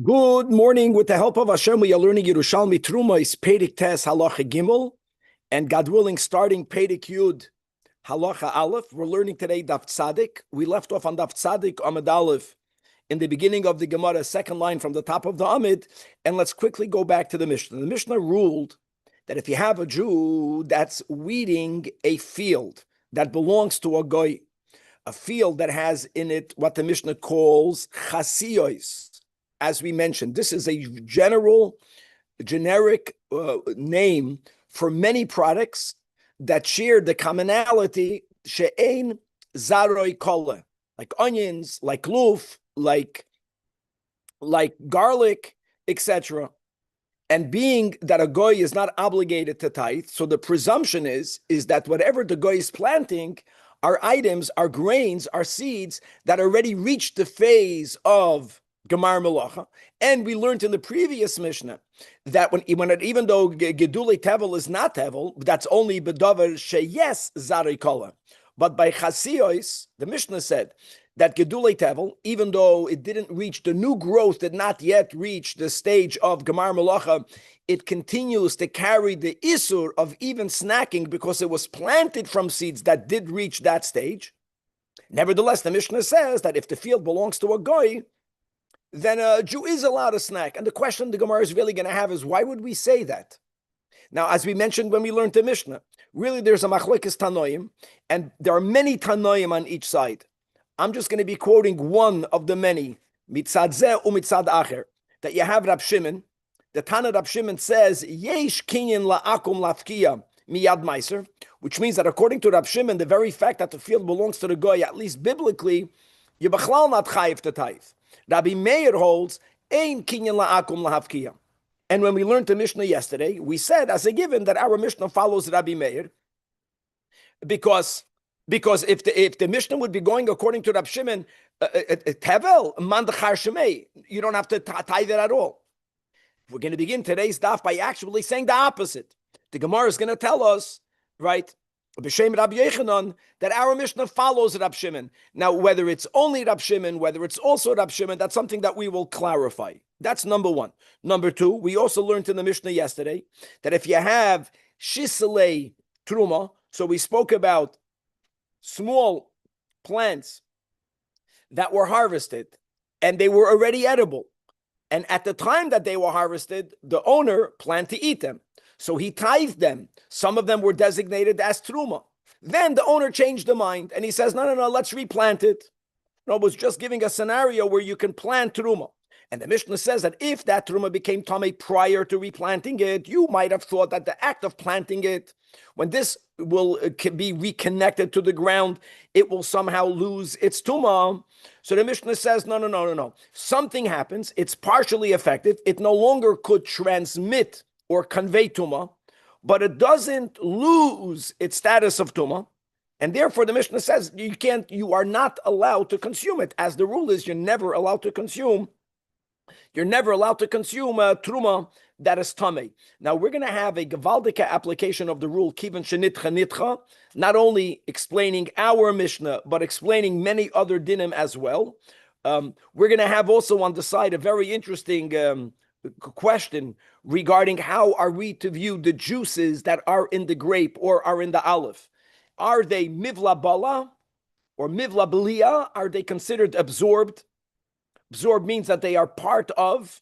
Good morning. With the help of Hashem, we are learning Yerushalmi Truma is Perek Tes Halacha Gimel, and God willing, starting Perek Yud Halacha Aleph. We're learning today Daf Tzadik. We left off on Daf Tzadik Amud Aleph in the beginning of the Gemara, second line from the top of the Amid, and let's quickly go back to the Mishnah. The Mishnah ruled that if you have a Jew that's weeding a field that belongs to a goy, a field that has in it what the Mishnah calls chasiyos. As we mentioned, this is a generic name for many products that share the commonality she'ein zaroi kola, like onions, like loof, like garlic, etc. And being that a goy is not obligated to tithe, so the presumption is that whatever the goy is planting are items, are grains, are seeds that already reached the phase of Gemar Melacha, and we learned in the previous Mishnah that even though Gedulei Tevel is not Tevel, that's only Bedavar Sheyes Zarei Kola. But by Chasiyos, the Mishnah said that Gedulei Tevel, even though it didn't reach the new growth, did not yet reach the stage of Gemar Melacha, it continues to carry the Isur of even snacking because it was planted from seeds that did reach that stage. Nevertheless, the Mishnah says that if the field belongs to a goy, then a Jew is allowed to snack. And the question the Gemara is really going to have is, why would we say that? Now, as we mentioned when we learned the Mishnah, really there's a machlekes Tanoim, and there are many Tanoim on each side. I'm just going to be quoting one of the many, mitzad zeh u'mitzad acher, that you have Rab Shimon. The Tana Rab Shimon says, yesh kinyan la'akum lafkiya miyad meiser, which means that according to Rab Shimon, the very fact that the field belongs to the goy, at least biblically, you b'chlal not chayiv to tithe. Rabbi Meir holds ein kinyan la'akum lahavkiya. And when we learned the Mishnah yesterday, we said as a given that our Mishnah follows Rabbi Meir because if the Mishnah would be going according to Rab Shimon, tevel man dechar shemei, you don't have to tithe it at all. We're going to begin today's daf by actually saying the opposite. The Gemara is going to tell us, right, B'Shem Rabbi Yechanan, that our Mishnah follows Rab Shimon. Now, whether it's only Rab Shimon, whether it's also Rab Shimon, that's something that we will clarify. That's number one. Number two, we also learned in the Mishnah yesterday that if you have shiselei truma, so we spoke about small plants that were harvested and they were already edible. And at the time that they were harvested, the owner planned to eat them. So he tithed them. Some of them were designated as truma. Then the owner changed the mind and he says, no, let's replant it. No, it was just giving a scenario where you can plant truma. And the Mishnah says that if that truma became tamei prior to replanting it, you might have thought that the act of planting it, when this will be reconnected to the ground, it will somehow lose its tumah. So the Mishnah says, no. Something happens. It's partially effective. It no longer could transmit or convey tumah, but it doesn't lose its status of tumah, and therefore the Mishnah says you are not allowed to consume it. As the rule is, you're never allowed to consume truma that is tamei. Now we're going to have a gevaldika application of the rule kivan shenitcha nitcha, not only explaining our Mishnah but explaining many other dinim as well. We're going to have also on the side a very interesting question regarding how are we to view the juices that are in the grape or are in the olive. Are they mivla bala or mivla belia? Are they considered absorbed? Absorbed means that they are part of,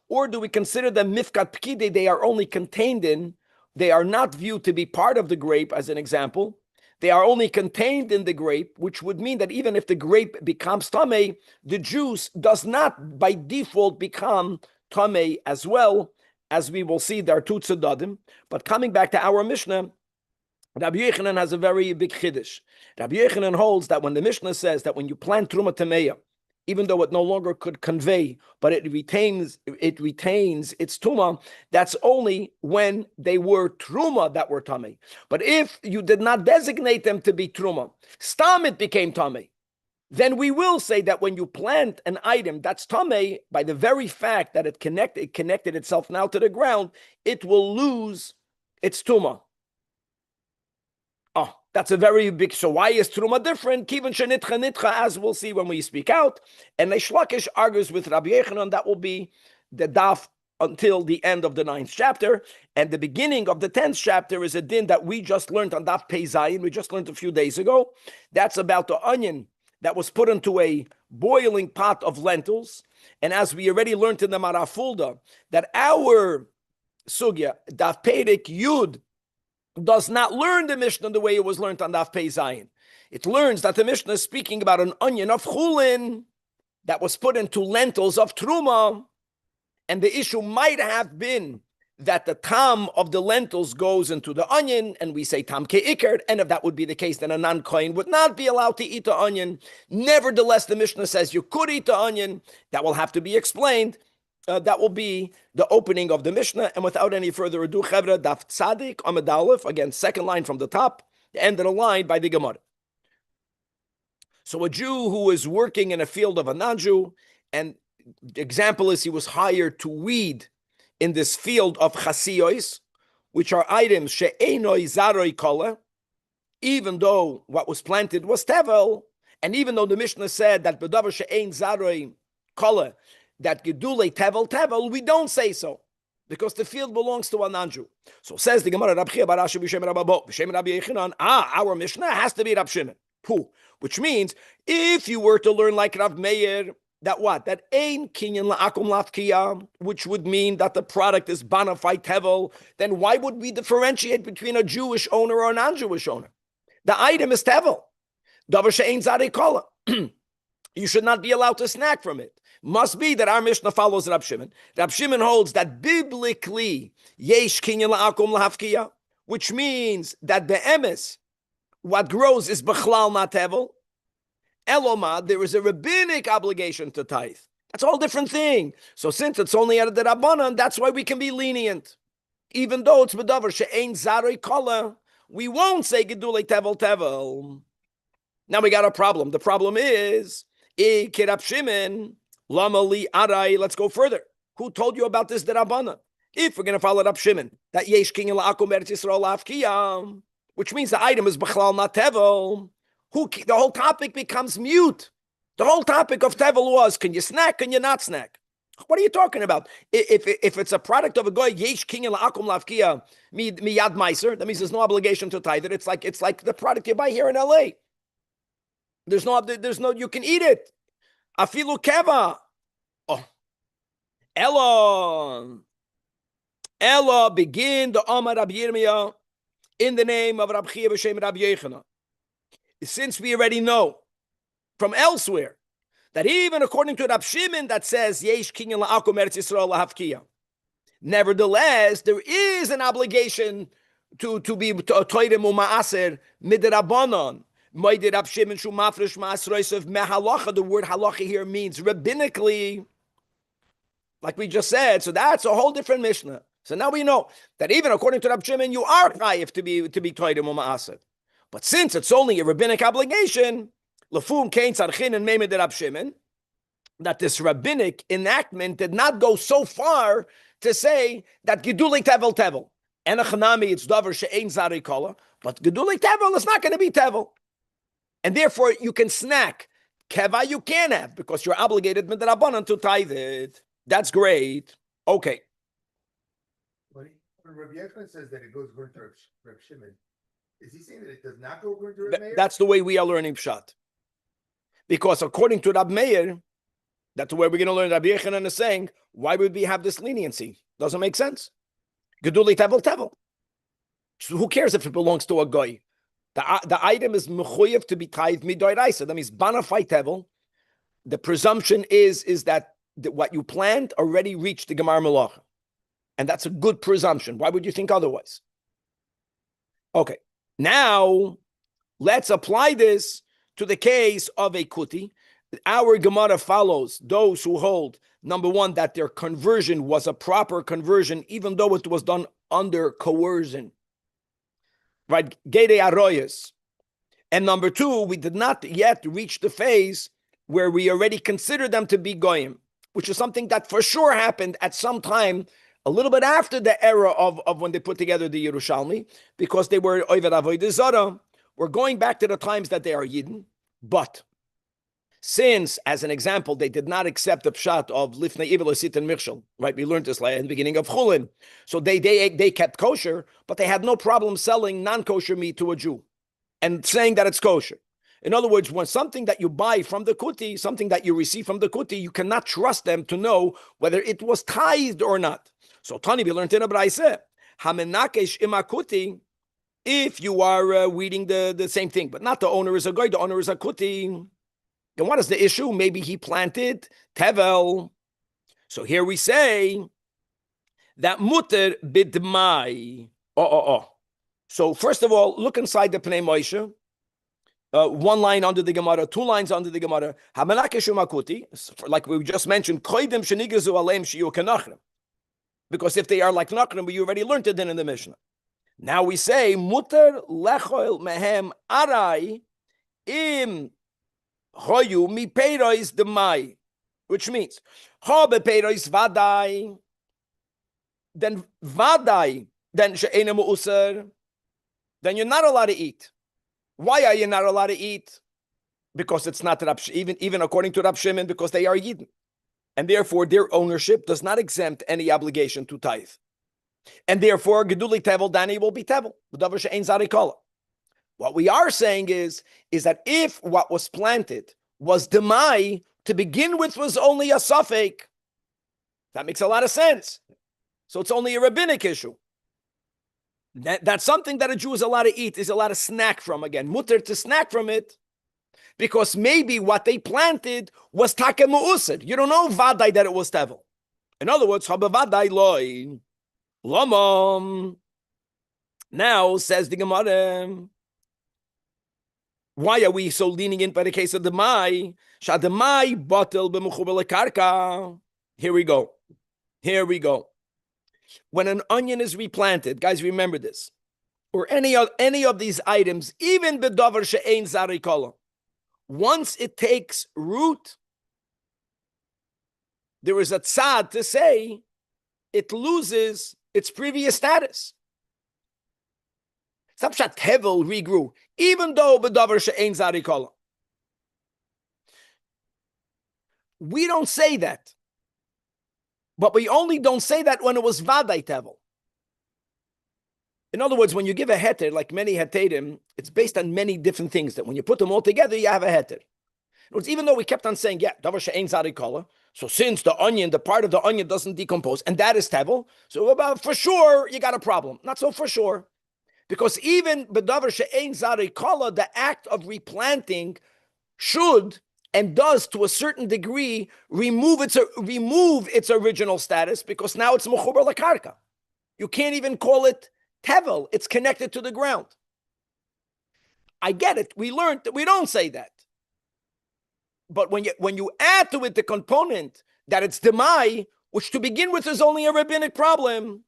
or do we consider them mifkat pkide? They are only contained in, they are not viewed to be part of the grape, as an example. They are only contained in the grape, which would mean that even if the grape becomes tamei, the juice does not by default become tamei as well, as we will see. There are two tzedadim. But coming back to our Mishnah, Rabbi Yechanan has a very big chiddush. Rabbi Yechanan holds that when the Mishnah says that when you plant truma tameya, even though it no longer could convey, but it retains its tumah, that's only when they were truma that were tamei. But if you did not designate them to be truma, stam it became tamei. Then we will say that when you plant an item that's tamei, by the very fact that it connected itself now to the ground, it will lose its tumah. Oh, that's a very big. So why is truma different? Kivan shenitcha nitcha, as we'll see when we speak out. And Reish Lakish argues with Rabbi Yechanan. That will be the daf until the end of the 9th chapter. And the beginning of the 10th chapter is a din that we just learned on daf Pei Zayin. We just learned a few days ago. That's about the onion that was put into a boiling pot of lentils. And as we already learned in the Marafulda, that our sugya, daf Perek Yud, does not learn the Mishnah the way it was learned on Daf Pei Zayin. It learns that the Mishnah is speaking about an onion of chulin that was put into lentils of truma, and the issue might have been that the tam of the lentils goes into the onion, and we say tam ke'ikert, and if that would be the case, then a non-kohen would not be allowed to eat the onion. Nevertheless, the Mishnah says you could eat the onion. That will have to be explained. That will be the opening of the Mishnah. And without any further ado, Chevra, Daf Tzadik, Amud Aleph, again, second line from the top, the end of the line by the Gemara. So a Jew who is working in a field of a non-Jew, and the example is he was hired to weed in this field of chasiyos, which are items she'enoi zaroi kala, even though what was planted was tevel, and even though the Mishnah said that b'davar she'ein zaroi kala, that gedulei tevel, we don't say so, because the field belongs to a non-Jew. So says the Gemara, Rabbi Barashi b'shem Rabbo, b'shem Rabbi Yechanan, our Mishnah has to be Rab Shimon. Which means, if you were to learn like Rav Meir, that what? That ein kinyan la'akum lafkiya, which would mean that the product is bona fide tevel, then why would we differentiate between a Jewish owner or a non-Jewish owner? The item is tevel. Davar she'ein zarei kala. You should not be allowed to snack from it. Must be that our Mishnah follows Rab Shimon. Rab Shimon holds that biblically, yesh kinyan la'akum la'hafkiya, which means that be'emes, what grows is b'chlal not tevel. Eloma, there is a rabbinic obligation to tithe. That's a whole different thing. So since it's only at the Rabbanan, that's why we can be lenient. Even though it's b'davar she'ein zarei kala, we won't say gedulei tevel. Now we got a problem. The problem is, Rab Shimon, Lama li arai. Let's go further. Who told you about this Derabana? If we're going to follow Rab Shimon, that yesh kinyan la'akum eretz Yisrael la'afkiyam, which means the item is b'chlal not tevel. The whole topic becomes mute. The whole topic of tevel was: can you snack? Can you not snack? What are you talking about? If it's a product of a goy, yesh kinyan la'akum la'afkiyam miyad meiser, that means there's no obligation to tithe it. It's like the product you buy here in LA. There's no. You can eat it. Afilu keva. Oh. Ella, begin the Amar Rabbi Yirmiyah in the name of Rabbi Chia b'shem Rabbi Yechanan. Since we already know from elsewhere that even according to Rab Shimon that says yesh kinyan la'akum eretz Yisrael la'hafkiya, nevertheless there is an obligation to be toidem u'ma'aser midrabanan. The word halacha here means rabbinically, like we just said. So that's a whole different Mishnah. So now we know that even according to Rab Shimon, you are chayiv to be toidem u'ma'aser. But since it's only a rabbinic obligation, lefum kein tzarchin and meimed Rab Shimon, that this rabbinic enactment did not go so far to say that gedulei tevel. And a chanami, it's davar she'ein zarei kala, but gedulei tevel is not going to be tevel. And therefore, you can snack. Keva you can have, because you're obligated midrabanan to tithe it. That's great. Okay. When Rabbi Yechanan says that it goes according to Reb Shimon, is he saying that it does not go according to Reb Meir? That's the way we are learning Pshat. Because according to Rab Meir, that's the way we're going to learn. Rabbi Yechanan is saying, why would we have this leniency? Doesn't make sense. Gedulei tevel. So who cares if it belongs to a goy? The item is mechuyev to be tithed midoraisa. That means bona fide tevel. The presumption is that what you planned already reached the gemar melacha, and that's a good presumption. Why would you think otherwise? Okay, now let's apply this to the case of a kuti. Our Gemara follows those who hold, number one, that their conversion was a proper conversion, even though it was done under coercion. Right, Gede Aroyas. And number two, we did not yet reach the phase where we already consider them to be goyim, which is something that for sure happened at some time, a little bit after the era of when they put together the Yerushalmi, because they were Oived Avodah Zarah, we're going back to the times that they are Yidden, but since, as an example, they did not accept the pshat of lifnei ivel osit and mirshal, right? We learned this at the beginning of Chulin. So they kept kosher, but they had no problem selling non-kosher meat to a Jew and saying that it's kosher. In other words, when something that you buy from the kuti, something that you receive from the kuti, you cannot trust them to know whether it was tithed or not. So Tani, we learned in a brayse, hamenakesh imakuti, if you are weeding the same thing, but not the owner is a guy, the owner is a kuti. Then what is the issue? Maybe he planted tevel. So here we say that muter bidmai. So first of all, look inside the Pnei Moshe. One line under the Gemara, 2 lines under the Gemara. Like we just mentioned, because if they are like nachrim, we already learned it in the Mishnah. Now we say muter lechoil mehem arai im hoyu mi peiros demai, which means habe peiros vadai, then she'ena mu'user, then you're not allowed to eat. Why are you not allowed to eat? Because it's not even according to Rab Shimon, because they are Yidden, and therefore their ownership does not exempt any obligation to tithe, and therefore geduli tevel dani will be tevel. B'davar she'ein zarikala. What we are saying is that if what was planted was demai, to begin with was only a suffix, that makes a lot of sense. So it's only a rabbinic issue. That's something that a Jew is allowed to eat, is allowed to snack from. Again, mutter to snack from it, because maybe what they planted was take mu'usir. You don't know vadai that it was tevel. In other words, vadai loy lomam. Now says the Gemara, why are we so leaning in by the case of the mai? Shademai batel b'mechuber lekarka. Here we go. When an onion is replanted, guys, remember this, or any of these items, even b'davar she'ein zarikala, once it takes root, there is a tzad to say it loses its previous status. Sapshat tevel regrew, even though b'davar she'ein zarikala. We don't say that. But we only don't say that when it was vadai tevel. In other words, when you give a heter, like many heterim, it's based on many different things, that when you put them all together, you have a heter. Even though we kept on saying, yeah, davar she'ein zarikala, so since the part of the onion doesn't decompose, and that is tevel, so about for sure, you got a problem. Not so for sure. Because even b'davar she'ein zarikala, the act of replanting should and does, to a certain degree, remove its original status, because now it's mechuber lekarka. You can't even call it tevel. It's connected to the ground. I get it. We learned that we don't say that. But when you add to it the component that it's demai, which to begin with is only a rabbinic problem,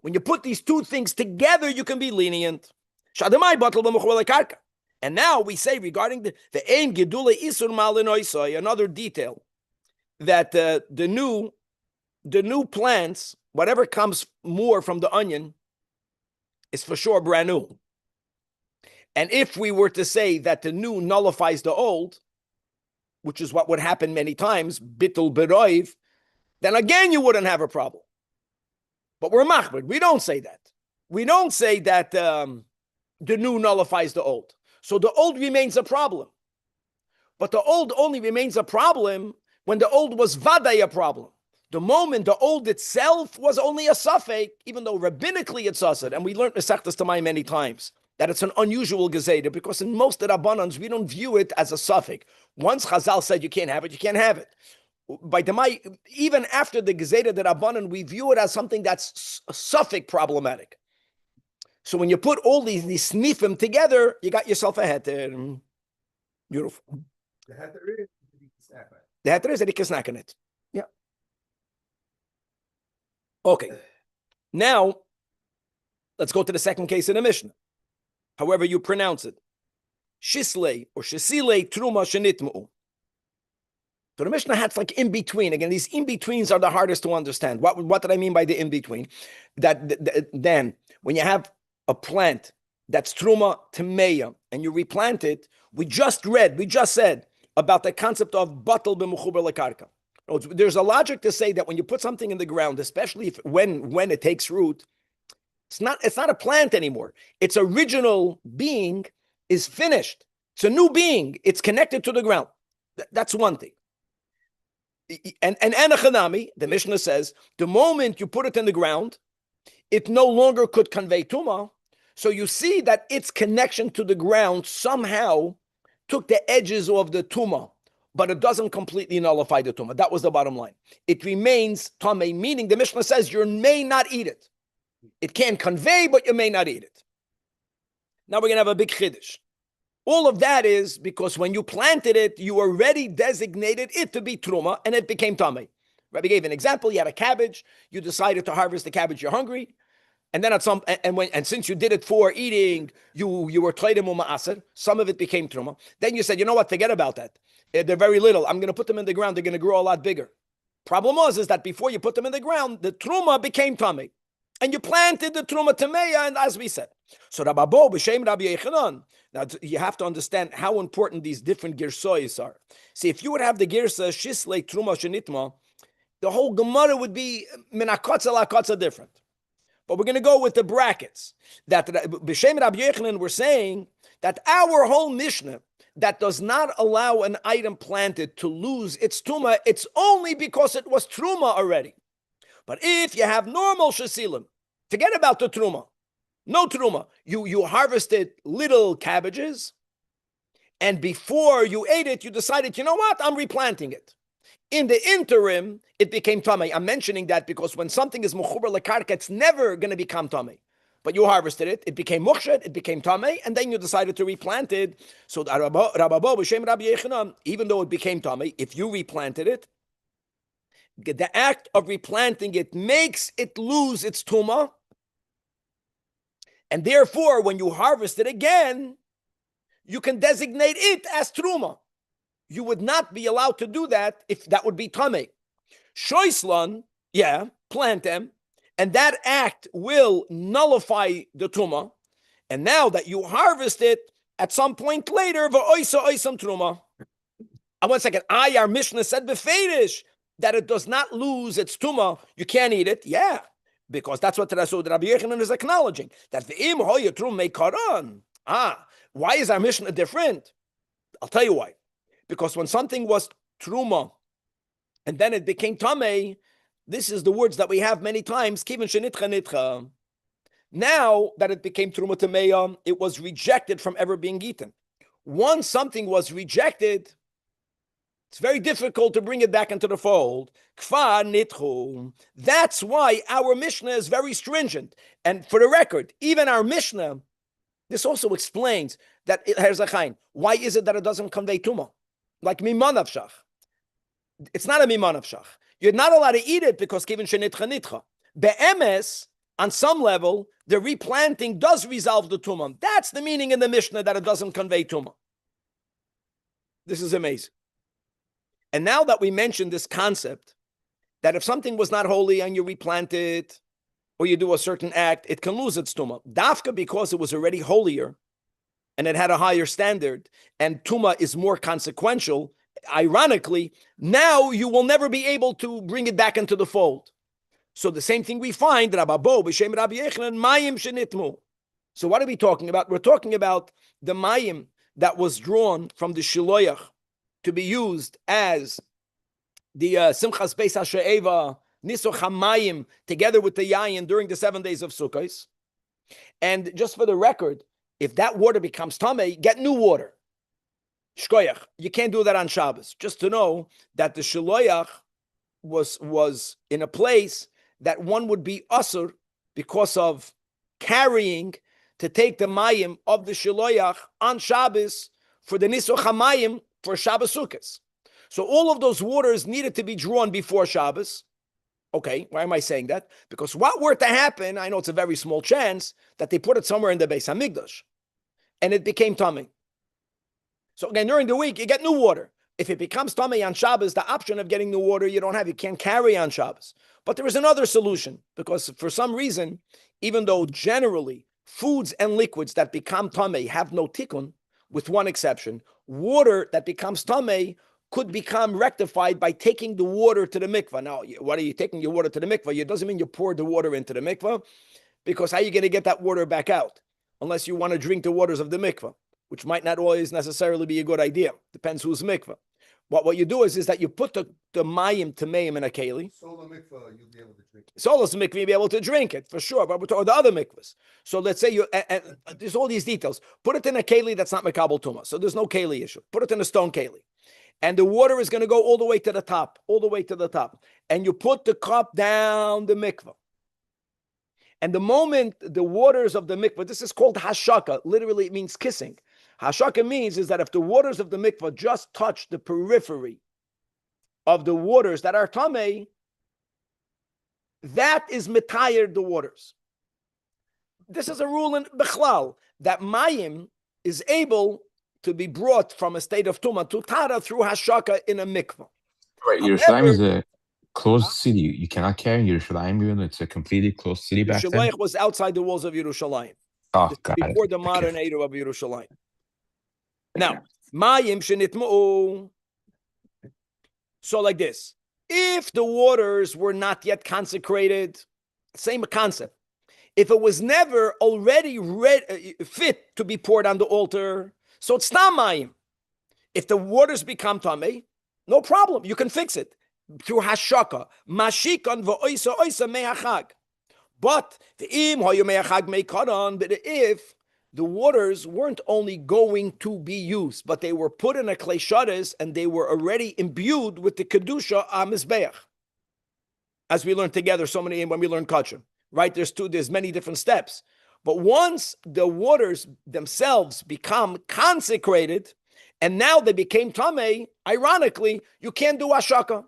when you put these two things together, you can be lenient. Shademai batel b'mechuber lekarka. And now we say regarding the aim gedule isur malinoisoi, another detail, that the new plants, whatever comes more from the onion, is for sure brand new. And if we were to say that the new nullifies the old, which is what would happen many times, bitul beroiv, then again you wouldn't have a problem. But we're machbid. We don't say that. We don't say that the new nullifies the old. So the old remains a problem. But the old only remains a problem when the old was vaday a problem. The moment the old itself was only a suffix, even though rabbinically it's asad, and we learned Masechtas Tamayim many times, that it's an unusual gezeda, because in most of the Rabbanans, we don't view it as a suffix. Once Chazal said you can't have it, you can't have it. By Tamay, even after the gezeda the Rabbanan, we view it as something that's suffix problematic. So when you put all these snifim together, you got yourself a heter. Beautiful. The heter is that you can snack on it. The heter is that you can snack on it. Yeah. Okay. Now, let's go to the second case in the Mishnah. However you pronounce it. Shislei or Shisile Truma Shenitmu. So the Mishnah has like in between. Again, these in betweens are the hardest to understand. What did I mean by the in between? Then when you have a plant that's truma temeya, and you replant it, we just said about the concept of batal b'mechuber lekarka. There's a logic to say that when you put something in the ground, especially when it takes root, it's not a plant anymore. Its original being is finished. It's a new being. It's connected to the ground. That's one thing. And Anachanami, the Mishnah says, the moment you put it in the ground, it no longer could convey tumah. So you see that its connection to the ground somehow took the edges of the tumah, but it doesn't completely nullify the tumah. That was the bottom line. It remains tamei, meaning the Mishnah says you may not eat it. It can convey, but you may not eat it. Now we're going to have a big chiddush. All of that is because when you planted it, you already designated it to be truma, and it became tamei. Rabbi gave an example. You had a cabbage. You decided to harvest the cabbage. You're hungry. And then since you did it for eating, you were tleidim u'ma'aser. Some of it became truma. Then you said, you know what? Forget about that. They're very little. I'm going to put them in the ground. They're going to grow a lot bigger. Problem is that before you put them in the ground, the truma became tamei, and you planted the truma tameya. And as we said, so Rabbi b'shem Rabbi Yechanan. Now you have to understand how important these different girsois are. See, if you would have the girsa shislei truma shenitma, the whole Gemara would be minakotza lakotza different. But we're going to go with the brackets. That b'shem Rabbi Yechanan, we're saying that our whole Mishnah that does not allow an item planted to lose its truma, it's only because it was truma already. But if you have normal shasilim, forget about the truma. No truma. You harvested little cabbages, and before you ate it, you decided, you know what? I'm replanting it. In the interim, it became tamei. I'm mentioning that because when something is mechuber lekarka, it's never going to become tamei. But you harvested it, it became mukshed, it became tamei, and then you decided to replant it. So Rabbi b'shem Rabbi Yechanan, even though it became tamei, if you replanted it, the act of replanting it makes it lose its tumah. And therefore, when you harvest it again, you can designate it as truma. You would not be allowed to do that if that would be tamei. Shoislan, plant them, and that act will nullify the truma. And now that you harvest it, at some point later, v'oisa oisam truma. One second, our Mishnah said befedish that it does not lose its truma. You can't eat it. Yeah. Because that's what Rabbi Yechanan is acknowledging. That the im hoya trum may karan. Why is our Mishnah different? I'll tell you why. Because when something was truma, and then it became tamei, this is the words that we have many times. Kivin shenitcha nitcha. Now that it became truma tameya, it was rejected from ever being eaten. Once something was rejected, it's very difficult to bring it back into the fold. Kfa nitchu. That's why our Mishnah is very stringent. And for the record, even our Mishnah, this also explains that why is it that it doesn't convey tumah? Like miman avshach. It's not a miman avshach. You're not allowed to eat it because kivin shenitcha nitcha. Be'emes, on some level, the replanting does resolve the tumah. That's the meaning in the Mishnah that it doesn't convey tumah. This is amazing. And now that we mentioned this concept, that if something was not holy and you replant it, or you do a certain act, it can lose its tumah. Dafka, because it was already holier, and it had a higher standard, and tumah is more consequential, ironically, now you will never be able to bring it back into the fold. So the same thing we find, Rabbi b'shem Rabbi Yechanan, mayim shenitmu. So what are we talking about? We're talking about the mayim that was drawn from the shiloyach, to be used as the Simchas Beis HaShe'eva, Nisuch HaMayim, together with the Yayin during the 7 days of Sukkot. And just for the record, if that water becomes tamei, get new water. Shkoyach. You can't do that on Shabbos. Just to know that the Shiloyach was in a place that one would be usur because of carrying to take the Mayim of the Shiloyach on Shabbos for the Nisuch HaMayim for Shabbos Sukkos. So all of those waters needed to be drawn before Shabbos. Okay, why am I saying that? Because what were to happen, I know it's a very small chance, that they put it somewhere in the Beis HaMikdash, and it became tamei. So again, during the week, you get new water. If it becomes tamei on Shabbos, the option of getting new water you don't have. You can't carry on Shabbos. But there is another solution, because for some reason, even though generally foods and liquids that become tamei have no tikkun, with one exception. Water that becomes tamei could become rectified by taking the water to the mikvah. Now, what are you taking your water to the mikvah? It doesn't mean you pour the water into the mikvah, because how are you going to get that water back out? Unless you want to drink the waters of the mikvah, which might not always necessarily be a good idea. Depends whose mikvah. What you do is that you put the mayim tameim in a keli. Solar mikvah, you'll be able to drink it. Solar's mikvah, you'll be able to drink it, for sure. But or the other mikvahs. So let's say and there's all these details. Put it in a keli that's not mekabel tuma. So there's no keli issue. Put it in a stone keli. And the water is going to go all the way to the top, And you put the cup down the mikvah. And the moment the waters of the mikvah, this is called hashaka. Literally, it means kissing. Hashaka means is that if the waters of the mikvah just touch the periphery of the waters that are tamei, that is mitayer the waters. This is a rule in Bechlal, that mayim is able to be brought from a state of tuma to tara through hashaka in a mikvah. Right, Yerushalmi is a closed city. You cannot carry Yerushalmi even though it's a completely closed city back then. Yerushalayim was outside the walls of Yerushalayim. Oh, got before it. the modern era of Yerushalayim. Now, mayim shenitma'u. So like this, if the waters were not yet consecrated, same concept. If it was never already fit to be poured on the altar, so it's not mayim. If the waters become tamei, no problem. You can fix it through hashaka. Mashikan v'oisa oisa me'achag. But if the waters weren't only going to be used, but they were put in a klei shadas and they were already imbued with the kedusha amizbeach, as we learned together when we learned kachim, right? There's many different steps. But once the waters themselves become consecrated, and now they became tamei, ironically, you can't do ashaka.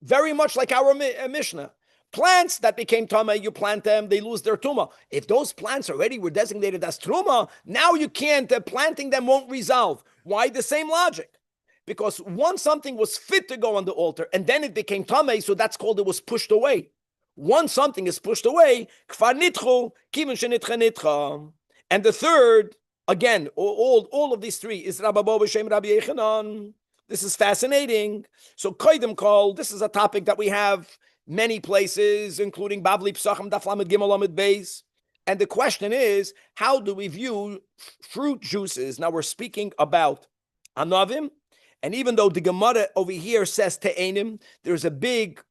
Very much like our Mishnah. Plants that became tamei, you plant them, they lose their tuma. If those plants already were designated as truma, now you can't, planting them won't resolve. Why? The same logic. Because once something was fit to go on the altar, and then it became tamei, so that's called it was pushed away. Once something is pushed away, kfar nitchu, kivin shenitcha nitcha. And the third, again, all of these three is Rabbi b'shem Rabbi Yechanan. This is fascinating. So koydem kol, this is a topic that we have many places, including Bavli Psachim Daf Lamed Gimel Lamed Beis. And the question is, how do we view fruit juices? Now we're speaking about anavim, and even though the Gemara over here says te'enim, there's a big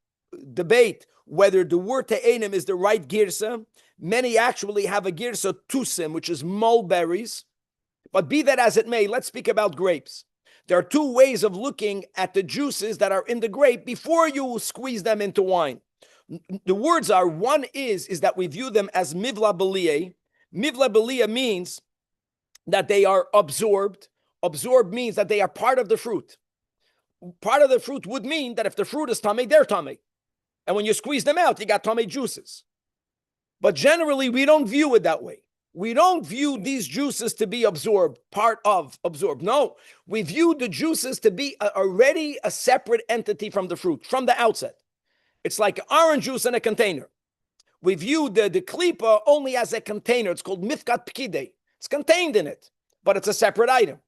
debate whether the word te'enim is the right girsa. Many actually have a girsa tusim, which is mulberries. But be that as it may, let's speak about grapes. There are two ways of looking at the juices that are in the grape before you squeeze them into wine. The words are, one is that we view them as mivla b'liyeh. Mivla b'liyeh means that they are absorbed. Absorbed means that they are part of the fruit. Part of the fruit would mean that if the fruit is tamei, they're tamei. And when you squeeze them out, you got tamei juices. But generally, we don't view it that way. We don't view these juices to be absorbed, part of absorbed. No, we view the juices to be already a separate entity from the fruit, from the outset. It's like orange juice in a container. We view the klipa only as a container. It's called mifkat pkidei. It's contained in it, but it's a separate item.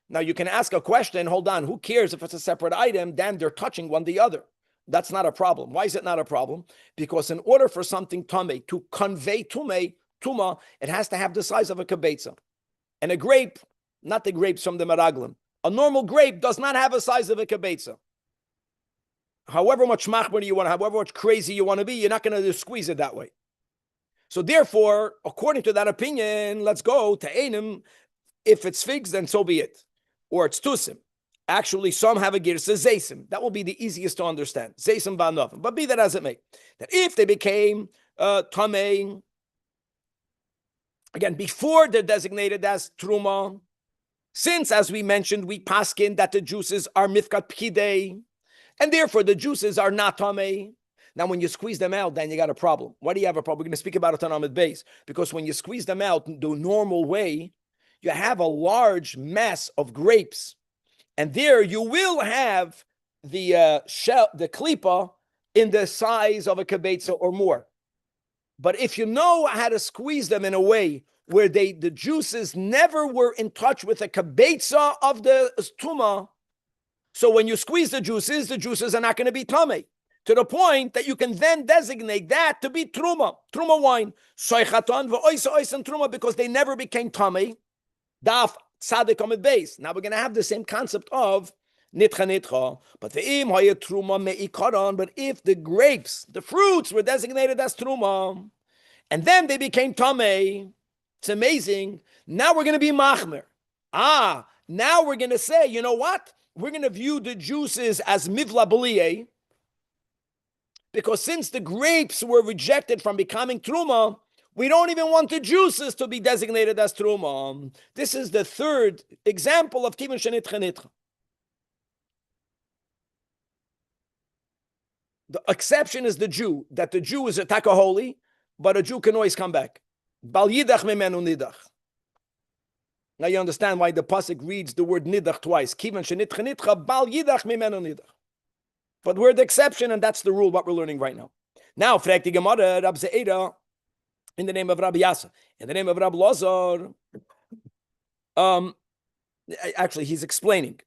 Now you can ask a question, hold on, who cares if it's a separate item? Then they're touching one the other. That's not a problem. Why is it not a problem? Because in order for something tamei to convey tuma, it has to have the size of a kibetza. And a grape, not the grapes from the meraglim, a normal grape does not have a size of a kibetza. However much machmer you want to have, however much crazy you want to be, you're not going to squeeze it that way. So therefore, according to that opinion, let's go to Einim. If it's figs, then so be it. Or it's tusim. Actually, some have a girsa zaysim. That will be the easiest to understand. Zaysim ba'anavim. But be that as it may. That if they became tamei, again, before they're designated as truma, since, as we mentioned, we paskin that the juices are mifkat pkidei, and therefore the juices are not tamei. Now, when you squeeze them out, then you got a problem. Why do you have a problem? We're going to speak about it on Amid Beis, because when you squeeze them out the normal way, you have a large mass of grapes, and there you will have the shell, the klipa, in the size of a kibetza or more. But if you know how to squeeze them in a way where the juices never were in touch with the kabetza of the tuma. So when you squeeze the juices are not going to be tamei, to the point that you can then designate that to be truma wine, soichaton v'oisa oisan truma, because they never became tamei. Daf tzadik amid base. Now we're going to have the same concept of nitcha. But the im haya truma meikaron. But if the grapes, the fruits, were designated as truma, and then they became tamei, it's amazing. Now we're going to be machmer. Now we're going to say, you know what? We're going to view the juices as mivla b'liyeh, because since the grapes were rejected from becoming truma, we don't even want the juices to be designated as truma. This is the third example of kivin shenitcha nitcha. The exception is the Jew, that the Jew is a taka holy, but a Jew can always come back. Bal yidach mimenu nidach. Now you understand why the pasuk reads the word nidach twice. Kivin shenitcha nitcha, bal yidach mimenu nidach. But we're the exception, and that's the rule, what we're learning right now. Now, fragt die Gemara, Rab Ze'era, in the name of Rabbi Yasa, in the name of Rab Lazar, actually, he's explaining.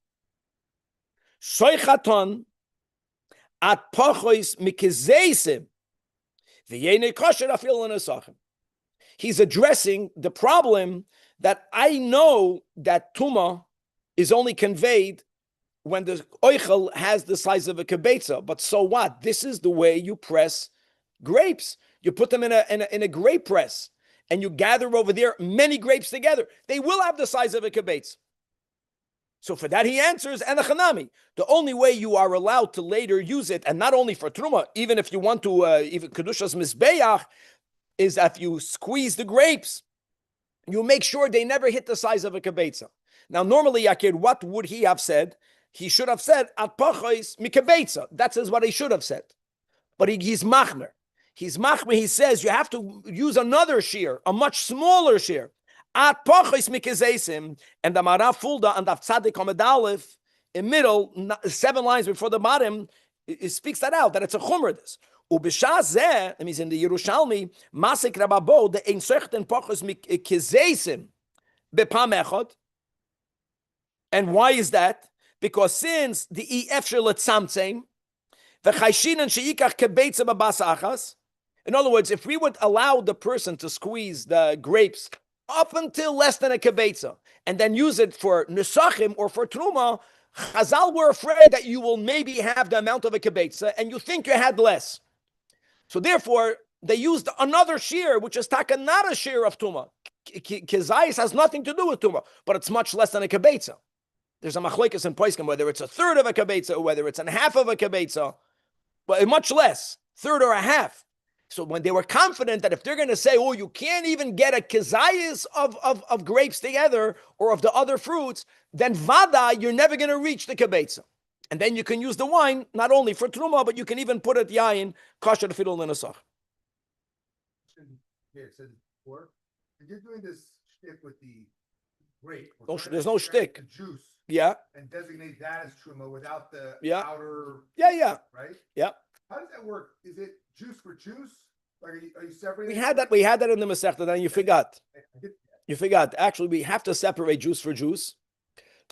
Soichaton at pachois mikizeisim v'yene kosher afil l'nesachim. He's addressing the problem that I know that tuma is only conveyed when the oichel has the size of a kibetza. But so what? This is the way you press grapes. You put them in a grape press, and you gather over there many grapes together. They will have the size of a kibetza. So for that he answers, and the chanami. The only way you are allowed to later use it, and not only for truma, even if you want to, even kedushas mizbeach, is if you squeeze the grapes, you make sure they never hit the size of a kibetza. Now, normally, Yakir, what would he have said? He should have said, at pachos mikabetza. That's what he should have said. But he's machmer. He's machmer. He says you have to use another shear, a much smaller shear. At pachos mikazeisim, and the Mara Fulda and the Tzadik Amud Aleph, in middle, 7 lines before the bottom, it speaks that out, that it's a chumr this. Ubishah zeh, that means in the Yerushalmi, Masik Rababo, the ein sechten pachos mikazeisim, bepam echad. And why is that? Because since the efshel etzamtzem, v'chayshinan sheikach kebetza babasa achas. In other words, if we would allow the person to squeeze the grapes up until less than a kebetza, and then use it for nesachim or for truma, Chazal were afraid that you will maybe have the amount of a kebetza, and you think you had less. So therefore, they used another shear, which is taka not a shear of truma. Kezayis has nothing to do with truma, but it's much less than a kebetza. There's a machlekes in Poiskim, whether it's a third of a kibetza or whether it's a half of a kibetza, but much less, third or a half. So when they were confident that if they're going to say, oh, you can't even get a kizayis of grapes together or of the other fruits, then vada, you're never going to reach the kibetza. And then you can use the wine, not only for truma, but you can even put it yayin, kosher fidul l'nesach. Yeah, it said before, and you're doing this shtick with the grape. There's no shtick. The juice. Yeah. And designate that as truma without the outer. Yeah. Right? Yeah. How does that work? Is it juice for juice? Like, are you separating? We had that in the Masechta, then you forgot. You forgot. Actually, we have to separate juice for juice.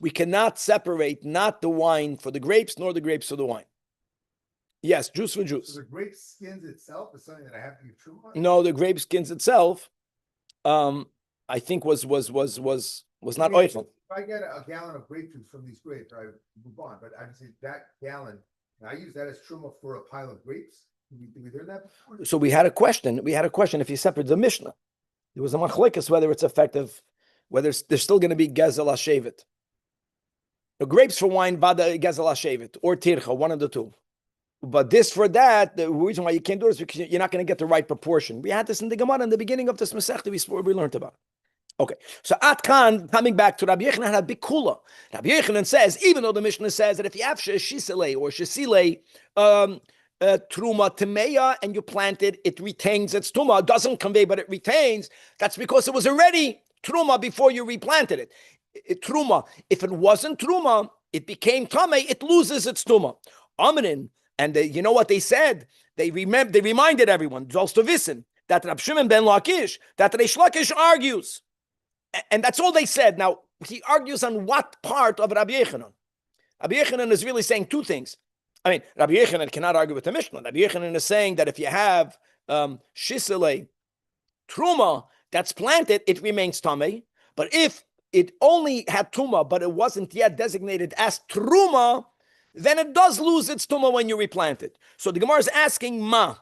We cannot separate not the wine for the grapes, nor the grapes for the wine. Yes, juice for juice. So the grape skins itself is something that I have to give truma? No, the grape skins itself, I think was not oichel. If I get a gallon of grape juice from these grapes, I move on. But I say that gallon, I use that as truma for a pile of grapes. Did we learn that before? So we had a question. If you separate the Mishnah, there was a machlekes whether it's effective, whether there's still going to be gezel hashevet. The grapes for wine, vada gezel hashevet, or tircha, one of the two. But this for that, the reason why you can't do it is because you're not going to get the right proportion. We had this in the Gemara in the beginning of this Masechta we learned about. Okay, so At Khan, coming back to Rabbi Yochanan, had a big kula. Rabbi Yochanan says, even though the Mishnah says that if you have shisile or shisile truma temeya and you plant it, it retains its truma. It doesn't convey, but it retains. That's because it was already truma before you replanted it. Truma. If it wasn't truma, it became tamei. It loses its truma. Aminin, and you know what they said? They reminded everyone. Zolstovisin. that Rab Shimon ben Lakish, that Reish Lakish argues. And that's all they said. Now, he argues on what part of Rabbi Yechanan? Rabbi Yechanan is really saying two things. I mean, Rabbi Yechanan cannot argue with the Mishnah. Rabbi Yechanan is saying that if you have Shisele, Truma, that's planted, it remains Tameh. But if it only had Truma, but it wasn't yet designated as Truma, then it does lose its Truma when you replant it. So the Gemara is asking, Ma,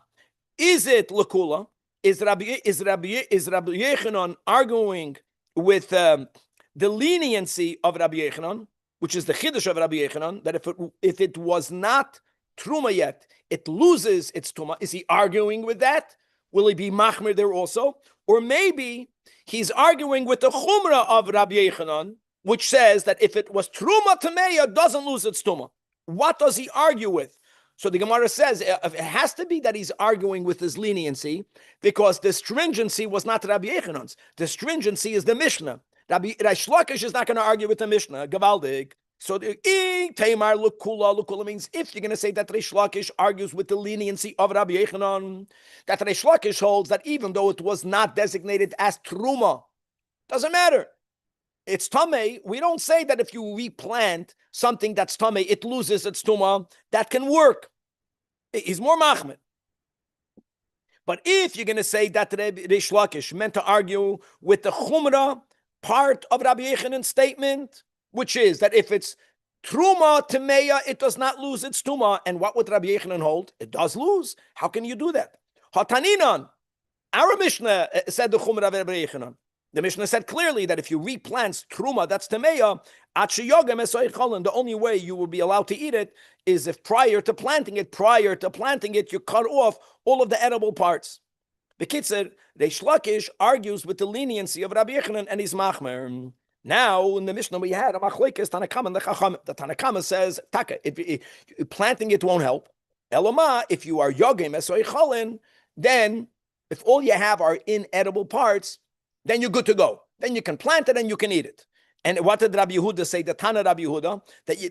is it Lakula? Is Rabbi Yechanan arguing with the leniency of Rabbi Yechanan, which is the Chiddush of Rabbi Yechanan, that if it was not Truma yet, it loses its Truma? Is he arguing with that? Will he be Machmir there also? Or maybe he's arguing with the Chumrah of Rabbi Yechanan, which says that if it was Truma Tameya, it doesn't lose its Truma. What does he argue with? So the Gemara says it has to be that he's arguing with his leniency, because the stringency was not Rabbi Yechanan's. The stringency is the Mishnah. Rabbi Reish Lakish is not going to argue with the Mishnah. Gavaldig. So Tamar Lukula means if you're going to say that Reish Lakish argues with the leniency of Rabbi Yechanan, that Reish Lakish holds that even though it was not designated as Truma, doesn't matter. It's Tameh. We don't say that if you replant something that's Tameh, it loses its Tuma. That can work. He's more Machmed. But if you're going to say that Reish Lakish meant to argue with the Chumrah part of Rabbi Yechanan's statement, which is that if it's Truma Tameya, it does not lose its Tuma. And what would Rabbi Yechanan hold? It does lose. How can you do that? Hataninan. Our Mishnah said the Chumrah of Rabbi Yechanan. The Mishnah said clearly that if you replant Truma, that's Tameya, the only way you will be allowed to eat it is if prior to planting it, you cut off all of the edible parts. The Kitzur, Reish Lakish argues with the leniency of Rabbi Yechanan and his Machmer. Now, in the Mishnah we had a machlekes Tanakama and the Chacham. The Tanakama says, Taka, planting it won't help. Eloma, if you are yogim esoy cholin, then if all you have are inedible parts, then you're good to go. Then you can plant it and you can eat it. And what did Rabbi Yehuda say? The Tana Rabbi Yehuda,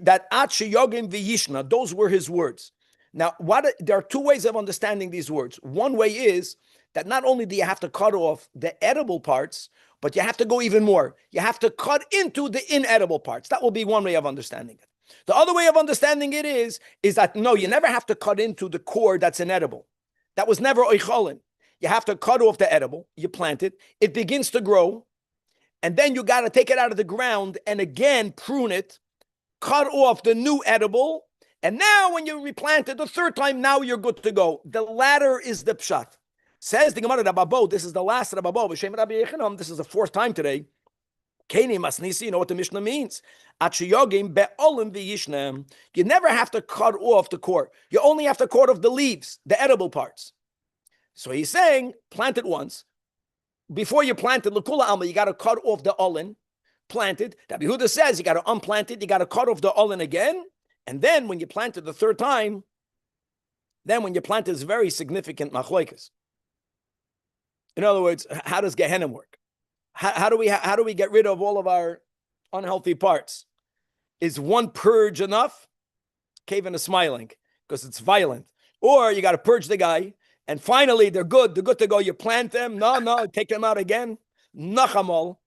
that at sheyogim v'yishna, those were his words. Now, there are two ways of understanding these words. One way is that not only do you have to cut off the edible parts, but you have to go even more. You have to cut into the inedible parts. That will be one way of understanding it. The other way of understanding it is that no, you never have to cut into the core that's inedible. That was never oicholin. You have to cut off the edible, you plant it, it begins to grow, and then you got to take it out of the ground and again prune it, cut off the new edible, and now when you replant it the third time, now you're good to go. The latter is the pshat. Says the Gemara Rababo, this is the last Rababo, B'Shem Rabbi Yechanam, this is the fourth time today. Keni Masnisi, you know what the Mishnah means. Achiyogim be'olim v'yishnem. You never have to cut off the core. You only have to cut off the leaves, the edible parts. So he's saying, plant it once. Before you plant it, l'kula alma, you got to cut off the olin, plant it. Rabbi Yehuda says you got to unplant it, you got to cut off the olin again, and then when you plant it the third time, then when you plant it, it's very significant machlokes. In other words, how does Gehenna work? How do we get rid of all of our unhealthy parts? Is one purge enough? Kavan is smiling because it's violent. Or you got to purge the guy. And finally, they're good to go. You plant them. No, take them out again. Nachamol.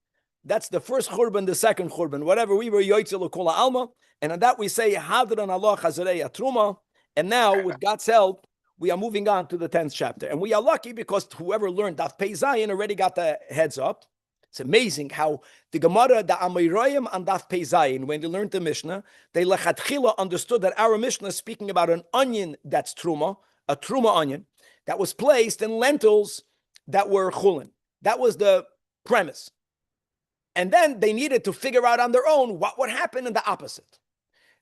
That's the first churban, the second churban. Whatever, we were yoytze l'kula alma. And on that we say, Hadran Allah chazarei atruma. And now, with God's help, we are moving on to the 10th chapter. And we are lucky because whoever learned Daf Pei Zayin already got the heads up. It's amazing how the Gemara, the Amoraim and Daf Pei Zayin, when they learned the Mishnah, they lechatchila understood that our Mishnah is speaking about an onion that's truma, a truma onion, that was placed in lentils that were chulin. That was the premise. And then they needed to figure out on their own what would happen in the opposite.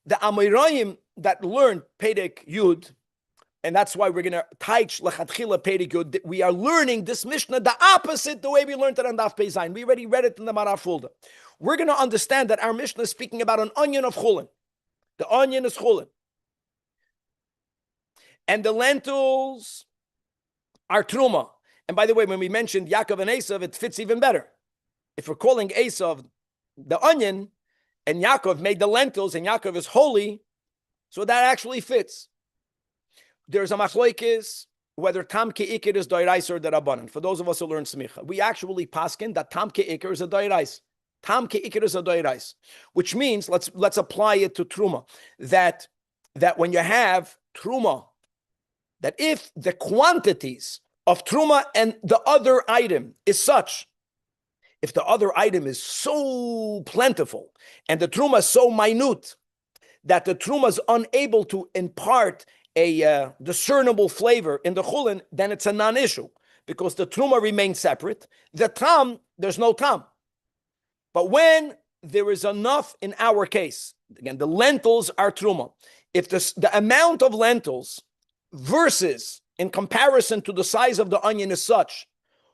The Amoraim that learned Perek Yud, and that's why we're going to teach Lechatchila Perek Yud, we are learning this Mishnah the opposite the way we learned it on Daf Pei Zayin. We already read it in the Maraf Fulda. We're going to understand that our Mishnah is speaking about an onion of chulin. The onion is chulin. And the lentils are truma. And by the way, when we mentioned Yaakov and Esav, it fits even better. If we're calling Esav the onion, and Yaakov made the lentils, and Yaakov is holy, so that actually fits. There's a machlokes whether tam ke'ikir is doirais or derabanan. For those of us who learn smicha, we actually paskin that tam ke'ikir is a doirais. Tam ke'ikir is a doirais, which means let's apply it to truma. That when you have truma, that if the quantities of truma and the other item is such, if the other item is so plentiful and the truma is so minute that the truma is unable to impart a discernible flavor in the chulin, then it's a non-issue because the truma remains separate. The tam, there's no tam. But when there is enough, in our case, again, the lentils are truma. If the amount of lentils versus in comparison to the size of the onion is such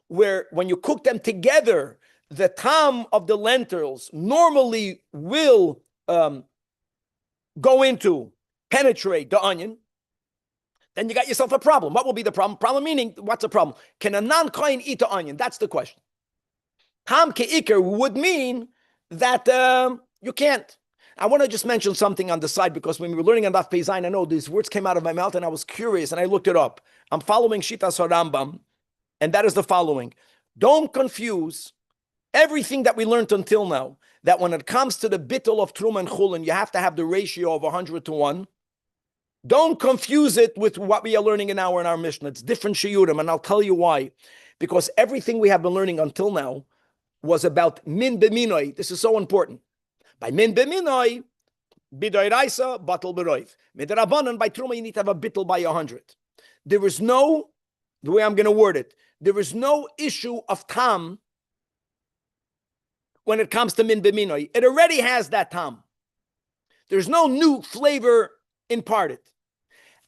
where when you cook them together, the tam of the lentils normally will go into, penetrate the onion, then you got yourself a problem. What will be the problem? Problem meaning, what's the problem? Can a non-kohen eat the onion? That's the question. Tam ke'ikr would mean that you can't. I want to just mention something on the side because when we were learning on Daf Pei Zayin, I know these words came out of my mouth and I was curious and I looked it up. I'm following Shitas Rambam, and that is the following. Don't confuse everything that we learned until now, that when it comes to the bittul of Truma and Chulin, you have to have the ratio of 100 to 1. Don't confuse it with what we are learning in our Mishnah. It's different shiurim, and I'll tell you why. Because everything we have been learning until now was about min b'minoi. This is so important. By min b'minoi, bidoy raisa, batal b'roiv. Midrabanan, by Truma, you need to have a bittul by 100. There is no, the way I'm going to word it, there is no issue of tam when it comes to min b'minoi. It already has that tam. There's no new flavor imparted.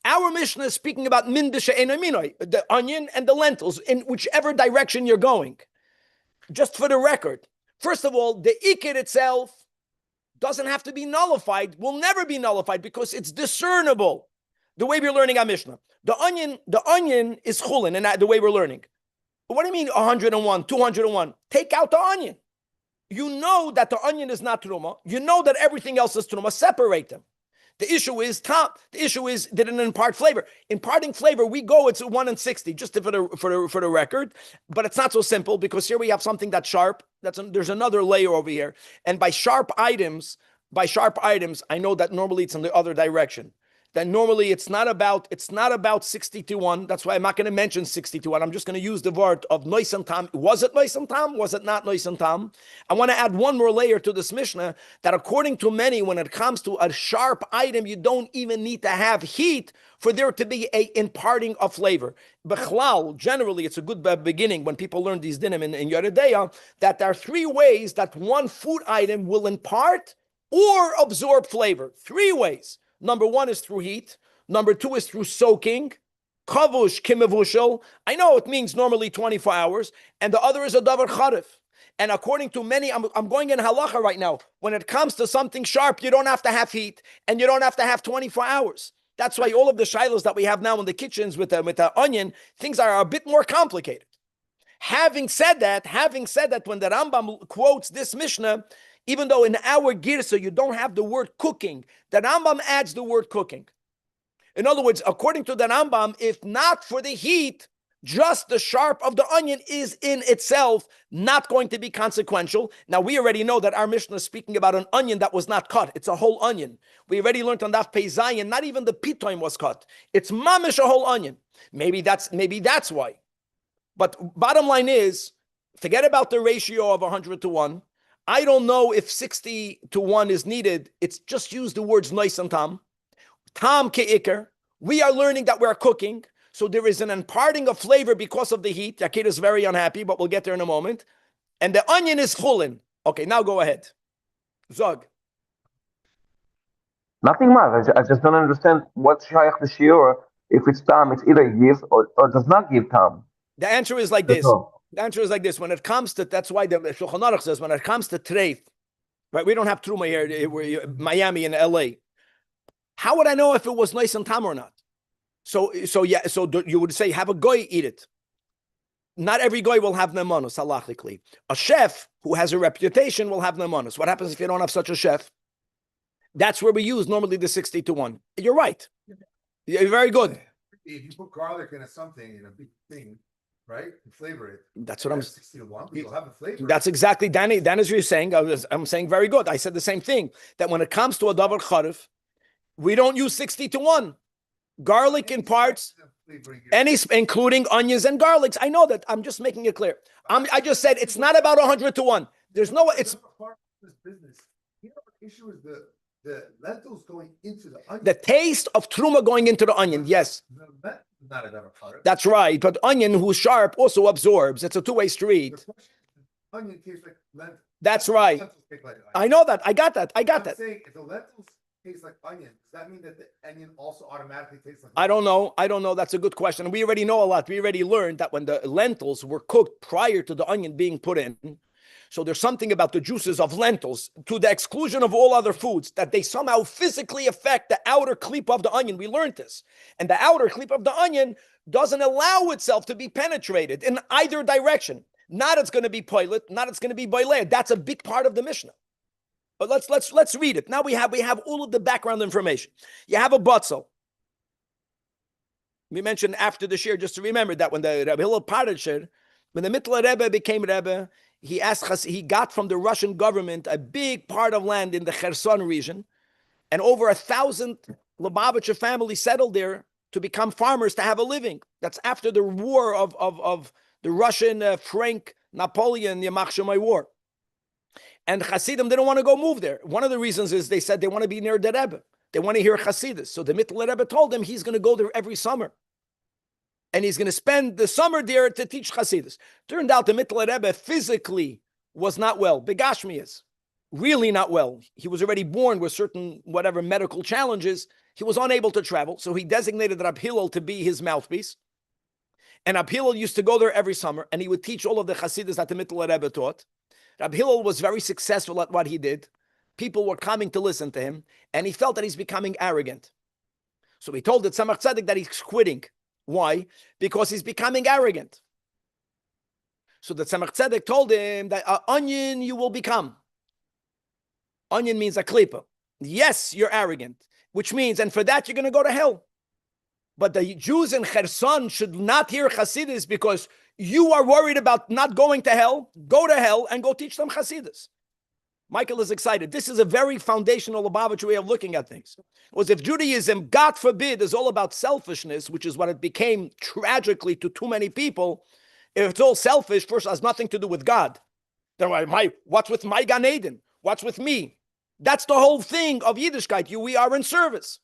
Our Mishnah is speaking about min b'she'enoi minoi, the onion and the lentils, in whichever direction you're going. Just for the record, first of all, the ikir itself doesn't have to be nullified, will never be nullified because it's discernible. The way we're learning our Mishnah. The onion is chulin, and the way we're learning. What do you mean 101, 201? Take out the onion. You know that the onion is not truma. You know that everything else is truma. Separate them. The issue is did it impart flavor? Imparting flavor, we go, it's 1 in 60, just for the record. But it's not so simple because here we have something that's sharp. There's another layer over here. And by sharp items, I know that normally it's in the other direction. That normally it's not about 60 to 1. That's why I'm not going to mention 60 to 1. I'm just going to use the word of nois and tam. Was it nois and tam? Was it not nois and tam? I want to add one more layer to this Mishnah that according to many, when it comes to a sharp item, you don't even need to have heat for there to be a imparting of flavor. Bechlal, generally, it's a good beginning when people learn these dinim in Yeridea, that there are 3 ways that one food item will impart or absorb flavor. 3 ways. Number 1 is through heat. Number 2 is through soaking. Kavush kimevushel. I know it means normally 24 hours. And the other is a davar charif. And according to many, I'm going in halacha right now. When it comes to something sharp, you don't have to have heat and you don't have to have 24 hours. That's why all of the shilos that we have now in the kitchens with the onion, things are a bit more complicated. Having said that, when the Rambam quotes this Mishnah, even though in our girsa you don't have the word cooking, the Rambam adds the word cooking. In other words, according to the Rambam, if not for the heat, just the sharp of the onion is in itself not going to be consequential. Now, we already know that our Mishnah is speaking about an onion that was not cut. It's a whole onion. We already learned on Daf Pei Zayin, not even the pitoim was cut. It's mamish, a whole onion. Maybe that's why. But bottom line is, forget about the ratio of 100 to 1. I don't know if 60 to 1 is needed. It's just use the words nois and tam. Tam ke'ikr. We are learning that we're cooking. So there is an imparting of flavor because of the heat. Yakir is very unhappy, but we'll get there in a moment. And the onion is chulin. Okay, now go ahead. Zog. Nothing much. I just don't understand what's shaykh the shiur. If it's tam, it's either gives or does not give tam. The answer is like this. The answer is like this. When it comes to, that's why the Shulchan Aruch says, when it comes to treif, right? We don't have truma here, we're Miami and LA. How would I know if it was nice and tam or not? So you would say, have a goy eat it. Not every goy will have nemanos, halachically. A chef who has a reputation will have nemanos. What happens if you don't have such a chef? That's where we use normally the 60 to 1. You're right. You're very good. if you put garlic in something, in a big thing, right, and flavor it. That's what I'm. 60 to 1, but you'll have a flavor. That's exactly, Danny. That is what you're saying. I'm saying very good. I said the same thing. That when it comes to a davar charif, we don't use 60 to 1. Garlic in parts, including onions and garlics. I know that. I'm just making it clear. I just said it's not about 100 to 1. There's no. It's this business. You know, the issue is the lentils going into the onion. The taste of truma going into the onion. Yes, Not a davar charif. that's right. But onion, who's sharp, also absorbs. It's a two-way street. The question is, onion tastes like lentils. That's right. Lentils taste like onion. I know that. I got that. I'm saying if the lentils taste like onion, does that mean that the onion also automatically tastes like? I don't know. That's a good question. We already know a lot. We already learned that when the lentils were cooked prior to the onion being put in, so there's something about the juices of lentils, to the exclusion of all other foods, that they somehow physically affect the outer cleap of the onion. We learned this. And the outer cleap of the onion doesn't allow itself to be penetrated in either direction. Not it's going to be poilet, not it's going to be boiled. That's a big part of the Mishnah. But let's read it. Now we have all of the background information. You have a batzel. We mentioned after the shir, just to remember that when the Rabbi Hillel Paritcher, when the Mittler Rebbe became Rebbe, he got from the Russian government a big part of land in the Kherson region, and over 1,000 Lubavitcher families settled there to become farmers to have a living. That's after the war of the Russian Frank Napoleon Yamach Shemai war. And Hasidim didn't want to go move there. One of the reasons is they said they want to be near the Rebbe. They want to hear Hasidus. So the Mittler Rebbe told him he's going to go there every summer. And he's going to spend the summer there to teach Hasidus. Turned out the Mittler Rebbe physically was not well. Begashmi is really not well. He was already born with certain whatever medical challenges. He was unable to travel. So he designated Rabbi Hillel to be his mouthpiece. And Rabbi Hillel used to go there every summer, and he would teach all of the Hasidus that the Mittler Rebbe taught. Rabbi Hillel was very successful at what he did. People were coming to listen to him, and he felt that he's becoming arrogant. So he told the Tzemach Tzedek that he's quitting. Why? Because he's becoming arrogant. So the Tzemach Tzedek told him that onion you will become. Onion means a klipa. Yes, you're arrogant, which means, and for that you're going to go to hell. But the Jews in Kherson should not hear Hasidus because you are worried about not going to hell. Go to hell and go teach them Hasidus. Michael is excited. This is a very foundational Lubavitcher way of looking at things. Because if Judaism, God forbid, is all about selfishness, which is what it became tragically to too many people, if it's all selfish, first has nothing to do with God. Then what's with my Gan Eden? What's with me? That's the whole thing of Yiddishkeit. We are in service.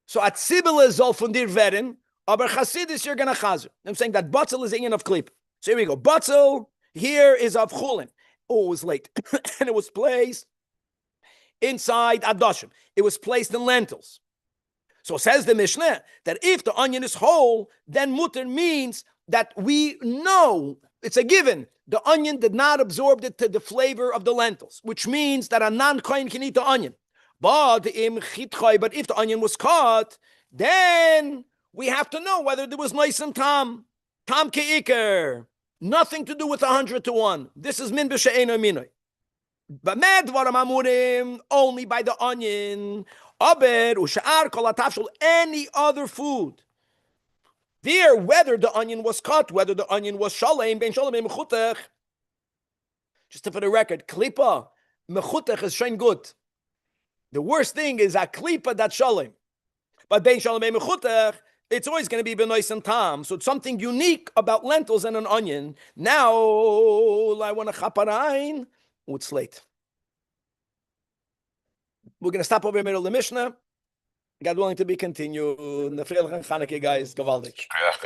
So at Sibele soll von dir werden, aber Hasidus you're gonna chazer. I'm saying that Batzel is Inyan of Klip. So here we go. Batzel here is of Chulin. Oh, it was late. And it was placed inside Adoshim. It was placed in lentils. So says the Mishnah that if the onion is whole, then mutter means that we know, it's a given, the onion did not absorb the flavor of the lentils, which means that a non-kohen can eat the onion. But if the onion was cut, then we have to know whether there was nice and tam ke'iker. Nothing to do with 100 to 1. This is min b'she'eno minoi. But medvaram amurim, only by the onion. Aber u'sha'ar kol hatafshul, any other food. There, whether the onion was cut, whether the onion was shalem, ben shalem ben mechutach. Just for the record, klipa, mechutach is shein good. The worst thing is a klipa that's shalem. But ben shalem ben mechutach, it's always going to be benois and tam. So it's something unique about lentils and an onion. Now, I want a chaparain. Oh, it's late. We're going to stop over in the middle of the Mishnah. God willing to be continued. The Freilich and Chanukah, guys. Gavaldik.